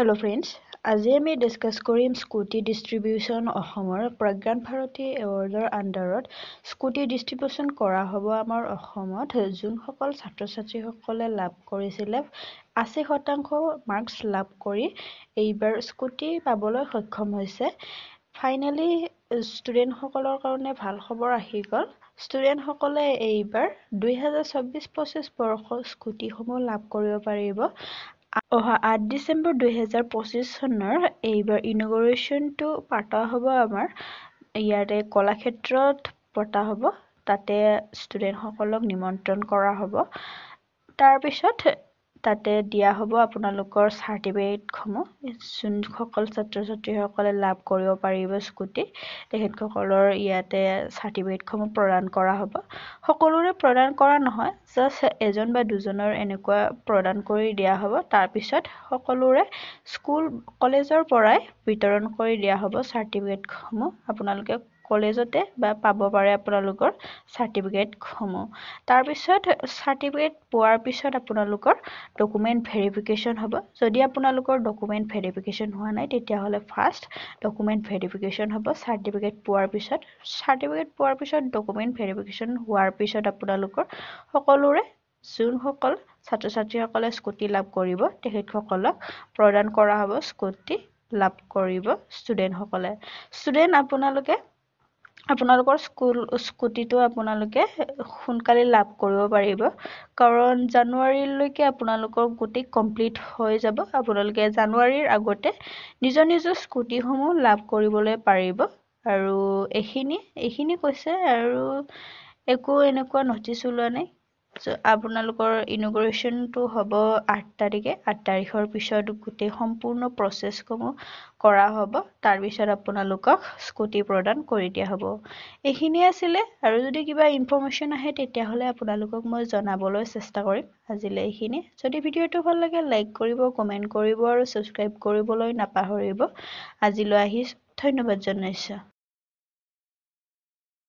Hello friends, আজি আমি discuss কৰিম স্কুটি ডিস্ট্ৰিবিউশন অসমৰ প্ৰজ্ঞান ভাৰতী এৱাৰ্ডৰ আন্ডাৰত স্কুটি ডিস্ট্ৰিবিউশন কৰা হ'ব আমাৰ অসমত যোনসকল ছাত্ৰ-ছাত্ৰীসকলে লাভ কৰিছিলে 80% মাৰ্কস লাভ কৰি এইবাৰ স্কুটি পাবলৈ সক্ষম হৈছে ফাইনালি ষ্টুডেণ্টসকলৰ কাৰণে ভাল খবৰ আহি গ'ল ষ্টুডেণ্টসকলে এইবাৰ 2024-25 বৰ্ষৰ স্কুটিসমূহ লাভ কৰিব পাৰিব অহা 8 ডিসেম্বৰ 2025 চনৰ এইবাৰ ইনগৰেশনটো পাতা হ'ব আমাৰ ইয়াতে কলাক্ষেত্ৰত পতা হ'ব তাতে ষ্টুডেণ্টসকলক নিমন্ত্ৰণ কৰা হ'ব তাৰ পিছত তাতে দিয়া হ'ব আপোনালোকৰ সাৰ্টিফিকেটসমূহ যোনসকল ছাত্ৰ-ছাত্ৰীসকলে লাভ কৰিব পাৰিব স্কুটি তেখেতসকলৰ ইয়াতে সাৰ্টিফিকেটসমূহ প্ৰদান কৰা হ'ব সকলোৰে প্ৰদান কৰা নহয় জাস্ট এজন বা দুজনৰ এনেকুৱা প্ৰদান কৰি দিয়া হ'ব তাৰ পিছত সকলোৰে স্কুল কলেজৰ পৰাই বিতৰণ কৰি দিয়া হ'ব সাৰ্টিফিকেটসমূহ আপোনালোকে কলেজতে বা পাব পাৰে আপোনালোকৰ সাৰ্টিফিকেটসমূহ তাৰ পিছত সাৰ্টিফিকেট পোৱাৰ পিছত আপোনালোকৰ ডকুমেন্ট ভেৰিফিকেশন হ'ব যদি আপোনালোকৰ ডকুমেন্ট ভেৰিফিকেশন হোৱা নাই তেতিয়া হলে ফাৰ্স্ট ডকুমেন্ট ভেৰিফিকেশন হ'ব সাৰ্টিফিকেট পোৱাৰ পিছত ডকুমেন্ট ভেৰিফিকেশন হোৱাৰ পিছত আপোনালোকৰ সকলোৰে যোনসকল ছাত্ৰ-ছাত্ৰীসকলে স্কুটি লাভ কৰিব তেখেতসকলক প্ৰদান কৰা হ'ব স্কুটি লাভ কৰিব ষ্টুডেণ্ট আপোনালোকৰ স্কুটিটো আপোনালোকে সোনকালে লাভ কৰিব পাৰিব কাৰণ জানুৱাৰীলৈকে আপোনালোকৰ গোটেই কমপ্লিট হৈ যাব আপোনালোকে জানুৱাৰীৰ আগতে নিজৰ স্কুটিসমূহ লাভ কৰিবলৈ পাৰিব আৰু এইখিনি কৈছে আৰু একো এনেকুৱা নটিচ ওলোৱা নাই আপোনালোকৰ ইনগৰেশনটো হ'ব 8 তাৰিখৰ পিছত গোটেই সম্পূৰ্ণ প্ৰসেছসমূহ কৰা হ'ব তাৰ পিছত আপোনালোকক স্কুটি প্ৰদান কৰি দিয়া হ'ব এইখিনি আছিল আৰু যদি কিবা ইনফৰমেশন আহে তেতিয়া হলে আপোনালোকক মই জনাবলৈ চেষ্টা কৰিম আজিলৈ এইখিনি যদি ভিডিওটো ভাল লাগে লাইক কৰিব কমেন্ট কৰিব আৰু সাবস্ক্ৰাইব কৰিবলৈ নাপাহৰিব আজিলৈ আহিছো ধন্যবাদ জনাইছো